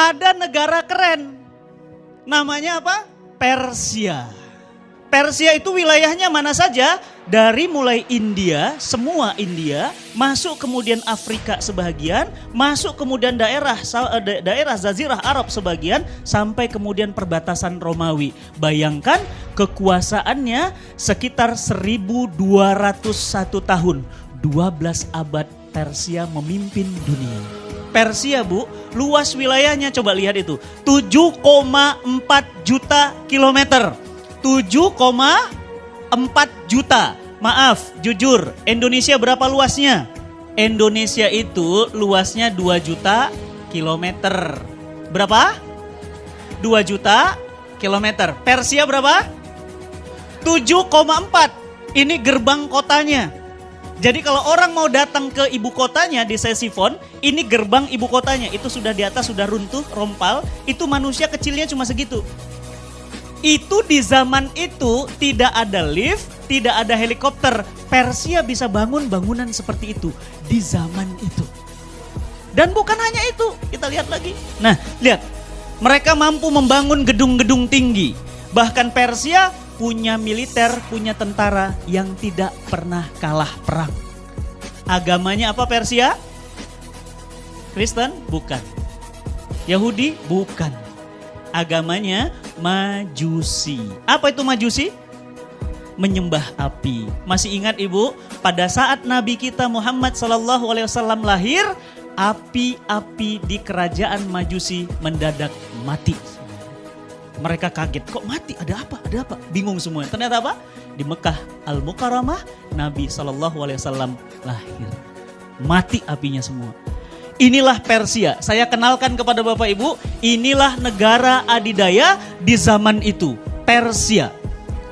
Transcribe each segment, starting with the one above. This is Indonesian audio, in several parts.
ada negara keren. Namanya apa? Persia. Persia itu wilayahnya mana saja? Dari mulai India, semua India, masuk kemudian Afrika sebagian, masuk kemudian daerah Jazirah Arab sebagian, sampai kemudian perbatasan Romawi. Bayangkan kekuasaannya sekitar 1201 tahun, 12 abad Persia memimpin dunia. Persia Bu, luas wilayahnya coba lihat itu, 7,4 juta kilometer. 7,4 juta. Maaf, jujur, Indonesia berapa luasnya? Indonesia itu luasnya 2 juta kilometer. Berapa? 2 juta kilometer. Persia berapa? 7,4. Ini gerbang kotanya. Jadi kalau orang mau datang ke ibu kotanya di Ctesiphon, ini gerbang ibu kotanya. Itu sudah di atas, sudah runtuh, rompal. Itu manusia kecilnya cuma segitu. Itu di zaman itu tidak ada lift, tidak ada helikopter. Persia bisa bangun bangunan seperti itu di zaman itu. Dan bukan hanya itu, kita lihat lagi. Nah, lihat. Mereka mampu membangun gedung-gedung tinggi. Bahkan Persia punya militer, punya tentara yang tidak pernah kalah perang. Agamanya apa Persia? Kristen? Bukan. Yahudi? Bukan. Agamanya Majusi. Apa itu Majusi? Menyembah api. Masih ingat Ibu, pada saat Nabi kita Muhammad SAW lahir, api-api di kerajaan Majusi mendadak mati. Mereka kaget, kok mati? Ada apa? Ada apa? Bingung semua. Ternyata apa? Di Mekah Al-Mukarramah, Nabi SAW lahir. Mati apinya semua. Inilah Persia. Saya kenalkan kepada Bapak Ibu, inilah negara adidaya di zaman itu. Persia.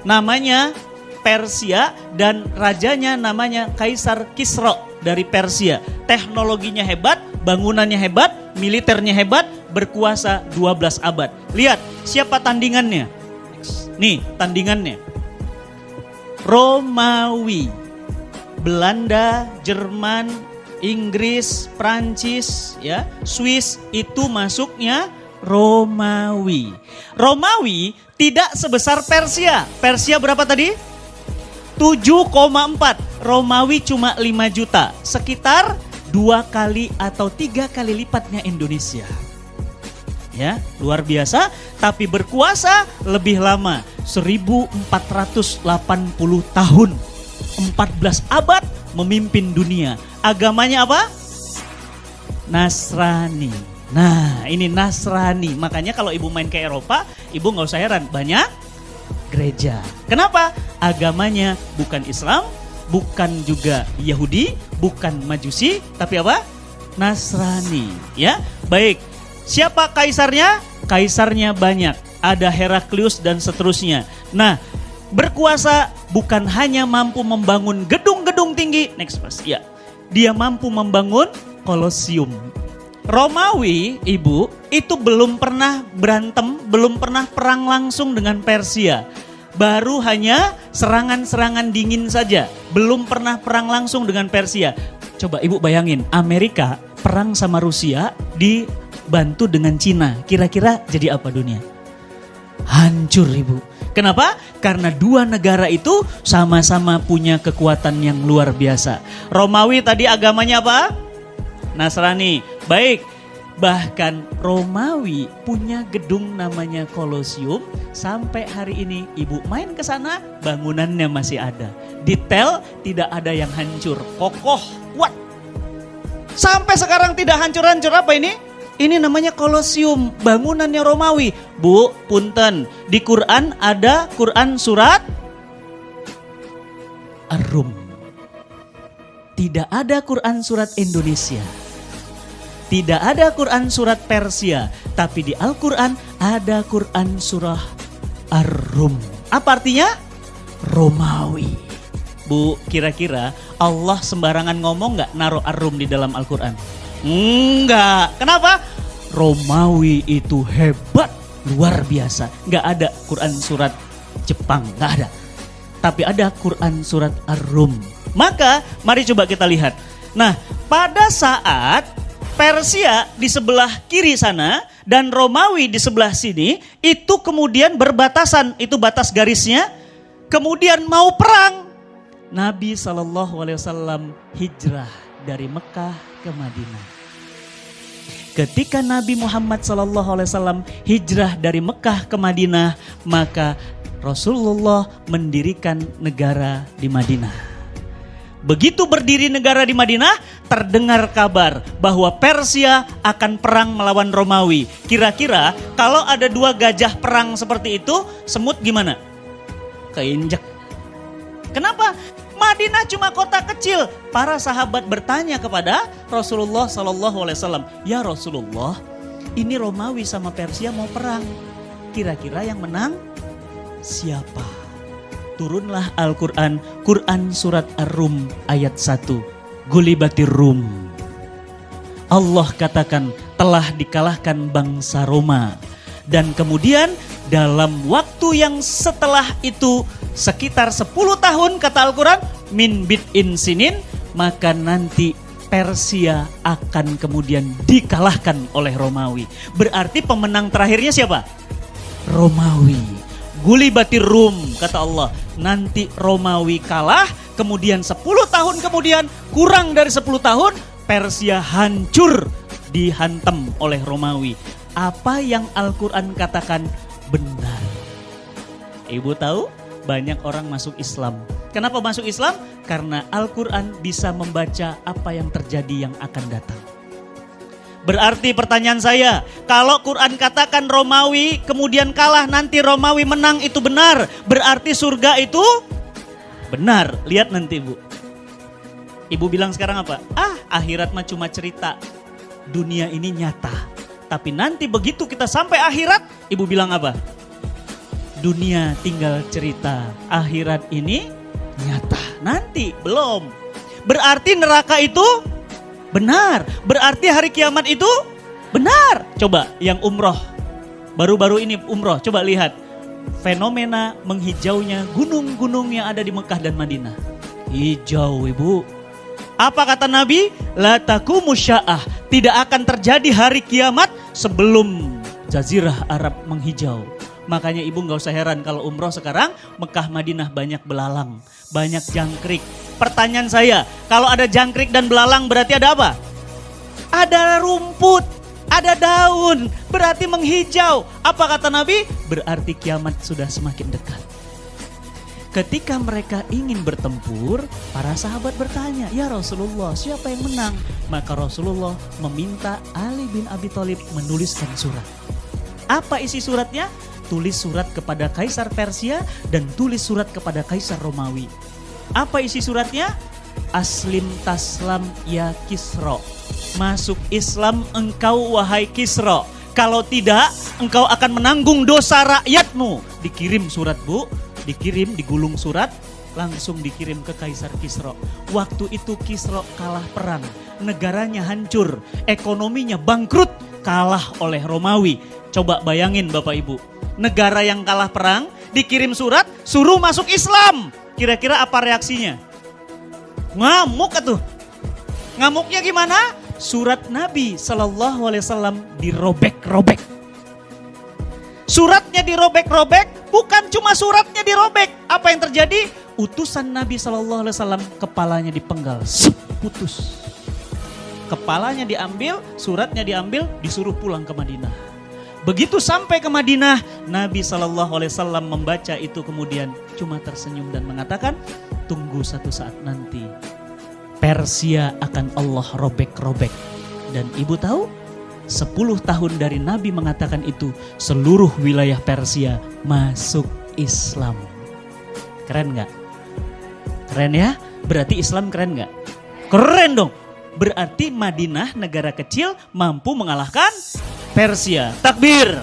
Namanya Persia dan rajanya namanya Kaisar Kisra dari Persia. Teknologinya hebat, bangunannya hebat, militernya hebat, berkuasa 12 abad. Lihat, siapa tandingannya? Nih, tandingannya. Romawi, Belanda, Jerman, Inggris, Prancis, ya, Swiss, itu masuknya Romawi. Romawi tidak sebesar Persia. Persia berapa tadi? 7,4. Romawi cuma 5 juta. Sekitar 2 kali atau 3 kali lipatnya Indonesia. Ya, luar biasa, tapi berkuasa lebih lama, 1480 tahun. 14 abad memimpin dunia. Agamanya apa? Nasrani. Nah, ini Nasrani. Makanya kalau Ibu main ke Eropa, Ibu gak usah heran, banyak gereja. Kenapa? Agamanya bukan Islam, bukan juga Yahudi, bukan Majusi, tapi apa? Nasrani. Ya, baik. Siapa kaisarnya? Kaisarnya banyak. Ada Heraklius dan seterusnya. Nah, berkuasa bukan hanya mampu membangun gedung-gedung tinggi. Next Mas. Ya. Dia mampu membangun Kolosium. Romawi, Ibu, itu belum pernah berantem, belum pernah perang langsung dengan Persia. Baru hanya serangan-serangan dingin saja. Belum pernah perang langsung dengan Persia. Coba Ibu bayangin, Amerika perang sama Rusia dibantu dengan Cina. Kira-kira jadi apa dunia? Hancur Ibu. Kenapa? Karena dua negara itu sama-sama punya kekuatan yang luar biasa. Romawi tadi agamanya apa? Nasrani. Baik. Bahkan Romawi punya gedung namanya Kolosium. Sampai hari ini Ibu main ke sana, bangunannya masih ada. Detail tidak ada yang hancur. Kokoh, kuat. Sampai sekarang tidak hancur-hancur. Apa ini? Ini namanya Kolosium, bangunannya Romawi. Bu, punten, di Quran ada Quran surat Ar-Rum. Tidak ada Quran surat Indonesia. Tidak ada Quran surat Persia. Tapi di Al-Quran ada Quran surah Ar-Rum. Apa artinya? Romawi. Bu, kira-kira Allah sembarangan ngomong gak naruh Ar-Rum di dalam Al-Quran? Enggak. Kenapa? Romawi itu hebat, luar biasa. Enggak ada Quran surat Jepang, enggak ada. Tapi ada Quran surat Ar-Rum. Maka mari coba kita lihat. Nah, pada saat Persia di sebelah kiri sana dan Romawi di sebelah sini itu kemudian berbatasan, itu batas garisnya. Kemudian mau perang, Nabi SAW hijrah dari Mekah ke Madinah. Ketika Nabi Muhammad SAW hijrah dari Mekah ke Madinah, maka Rasulullah mendirikan negara di Madinah. Begitu berdiri negara di Madinah, terdengar kabar bahwa Persia akan perang melawan Romawi. Kira-kira kalau ada dua gajah perang seperti itu, semut gimana? Keinjek. Kenapa? Madinah cuma kota kecil. Para sahabat bertanya kepada Rasulullah SAW, ya Rasulullah, ini Romawi sama Persia mau perang. Kira-kira yang menang siapa? Turunlah Al-Quran, Quran surat Ar-Rum ayat 1. Gulibatir Rum. Allah katakan telah dikalahkan bangsa Roma. Dan kemudian dalam waktu yang setelah itu sekitar 10 tahun kata Al-Quran, min bid'in sinin, maka nanti Persia akan kemudian dikalahkan oleh Romawi. Berarti pemenang terakhirnya siapa? Romawi. Gulibatir Rum, kata Allah. Nanti Romawi kalah, kemudian 10 tahun kemudian, kurang dari 10 tahun, Persia hancur, dihantam oleh Romawi. Apa yang Al-Quran katakan benar. Ibu tahu banyak orang masuk Islam. Kenapa masuk Islam? Karena Al-Quran bisa membaca apa yang terjadi yang akan datang. Berarti pertanyaan saya, kalau Quran katakan Romawi kemudian kalah, nanti Romawi menang, itu benar. Berarti surga itu benar. Lihat nanti Bu. Ibu bilang sekarang apa? Akhirat mah cuma cerita. Dunia ini nyata. Tapi nanti begitu kita sampai akhirat, Ibu bilang apa? Dunia tinggal cerita. Akhirat ini nyata. Nanti belum. Berarti neraka itu benar. Berarti hari kiamat itu benar. Coba yang umroh, baru-baru ini umroh, coba lihat fenomena menghijaunya gunung-gunung yang ada di Mekah dan Madinah. Hijau Ibu. Apa kata Nabi? La taqumu sya'ah. Tidak akan terjadi hari kiamat sebelum Jazirah Arab menghijau. Makanya Ibu gak usah heran kalau umroh sekarang Mekah Madinah banyak belalang, banyak jangkrik. Pertanyaan saya, kalau ada jangkrik dan belalang berarti ada apa? Ada rumput, ada daun, berarti menghijau. Apa kata Nabi? Berarti kiamat sudah semakin dekat. Ketika mereka ingin bertempur, para sahabat bertanya, ya Rasulullah, siapa yang menang? Maka Rasulullah meminta Ali bin Abi Thalib menuliskan surat. Apa isi suratnya? Tulis surat kepada Kaisar Persia dan tulis surat kepada Kaisar Romawi. Apa isi suratnya? Aslim taslam ya Kisra. Masuk Islam engkau wahai Kisra. Kalau tidak, engkau akan menanggung dosa rakyatmu. Dikirim surat Bu, dikirim, digulung surat, langsung dikirim ke Kaisar Kisra. Waktu itu Kisra kalah perang, negaranya hancur, ekonominya bangkrut, kalah oleh Romawi. Coba bayangin Bapak Ibu, negara yang kalah perang, dikirim surat, suruh masuk Islam. Kira-kira apa reaksinya? Ngamuk atuh. Ngamuknya gimana? Surat Nabi SAW dirobek-robek. Suratnya dirobek-robek, bukan cuma suratnya dirobek. Apa yang terjadi? Utusan Nabi SAW kepalanya dipenggal, putus. Kepalanya diambil, suratnya diambil, disuruh pulang ke Madinah. Begitu sampai ke Madinah, Nabi SAW membaca itu kemudian cuma tersenyum dan mengatakan, tunggu satu saat nanti Persia akan Allah robek-robek. Dan Ibu tahu, 10 tahun dari Nabi mengatakan itu, seluruh wilayah Persia masuk Islam. Keren gak? Keren ya? Berarti Islam keren gak? Keren dong. Berarti Madinah negara kecil mampu mengalahkan Persia. Takbir.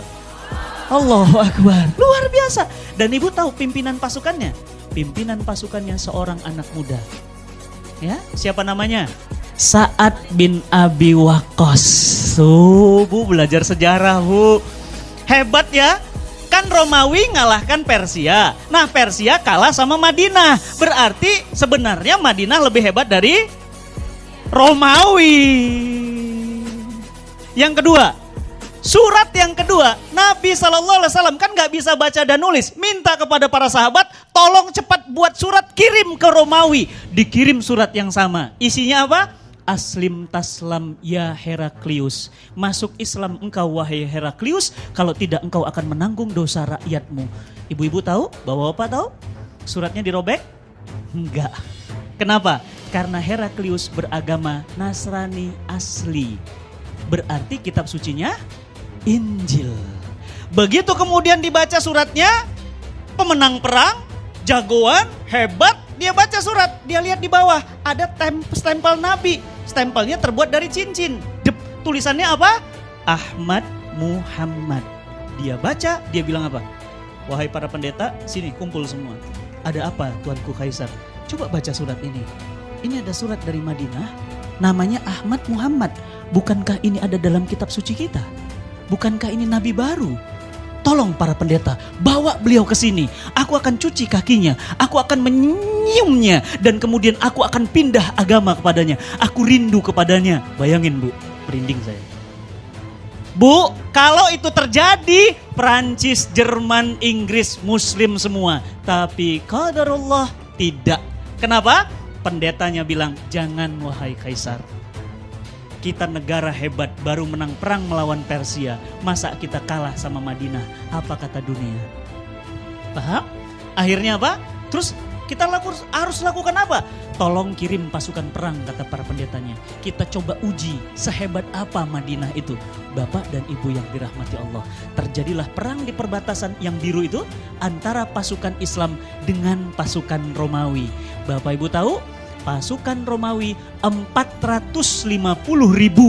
Allahu Akbar. Luar biasa. Dan Ibu tahu pimpinan pasukannya? Pimpinan pasukannya seorang anak muda. Ya, siapa namanya? Sa'ad bin Abi Waqqas. Bu belajar sejarah Bu. Hebat ya. Kan Romawi ngalahkan Persia. Nah Persia kalah sama Madinah. Berarti sebenarnya Madinah lebih hebat dari Romawi. Yang kedua, surat yang kedua, Nabi SAW kan gak bisa baca dan nulis. Minta kepada para sahabat, tolong cepat buat surat, kirim ke Romawi. Dikirim surat yang sama. Isinya apa? Aslim taslam ya Heraklius. Masuk Islam engkau wahai Heraklius, kalau tidak engkau akan menanggung dosa rakyatmu. Ibu-ibu tahu? Bapak-bapak tahu? Suratnya dirobek? Enggak. Kenapa? Karena Heraklius beragama Nasrani asli. Berarti kitab sucinya Injil. Begitu kemudian dibaca suratnya, pemenang perang, jagoan, hebat, dia baca surat, dia lihat di bawah ada stempel Nabi. Stempelnya terbuat dari cincin. Tulisannya apa? Ahmad Muhammad. Dia baca, dia bilang apa? Wahai para pendeta, sini kumpul semua. Ada apa Tuanku Kaisar? Coba baca surat ini. Ini ada surat dari Madinah, namanya Ahmad Muhammad. Bukankah ini ada dalam kitab suci kita? Bukankah ini nabi baru? Tolong para pendeta, bawa beliau ke sini. Aku akan cuci kakinya, aku akan menyiumnya, dan kemudian aku akan pindah agama kepadanya. Aku rindu kepadanya. Bayangin Bu, merinding saya. Bu, kalau itu terjadi, Prancis, Jerman, Inggris, Muslim semua. Tapi qadarullah tidak. Kenapa? Pendetanya bilang, jangan wahai Kaisar. Kita negara hebat, baru menang perang melawan Persia. Masa kita kalah sama Madinah? Apa kata dunia? Paham? Akhirnya apa? Terus kita harus lakukan apa? Tolong kirim pasukan perang, kata para pendetanya. Kita coba uji sehebat apa Madinah itu. Bapak dan Ibu yang dirahmati Allah. Terjadilah perang di perbatasan yang biru itu antara pasukan Islam dengan pasukan Romawi. Bapak Ibu tahu? Pasukan Romawi 450.000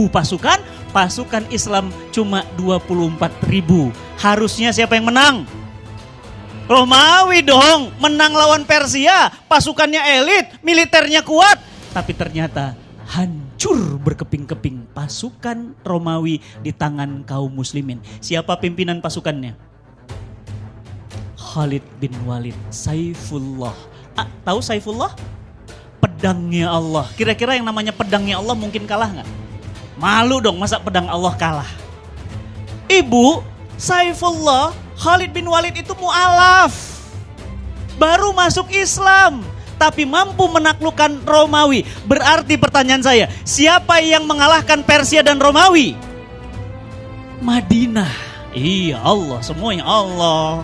pasukan, pasukan Islam cuma 24.000. Harusnya siapa yang menang? Romawi dong, menang lawan Persia, pasukannya elit, militernya kuat. Tapi ternyata hancur berkeping-keping pasukan Romawi di tangan kaum muslimin. Siapa pimpinan pasukannya? Khalid bin Walid, Saifullah. Tahu Saifullah? Pedangnya Allah. Kira-kira yang namanya pedangnya Allah mungkin kalah gak? Malu dong, masa pedang Allah kalah? Ibu, Saifullah, Khalid bin Walid itu mu'alaf. Baru masuk Islam, tapi mampu menaklukkan Romawi. Berarti pertanyaan saya, siapa yang mengalahkan Persia dan Romawi? Madinah. Iya Allah, semuanya Allah.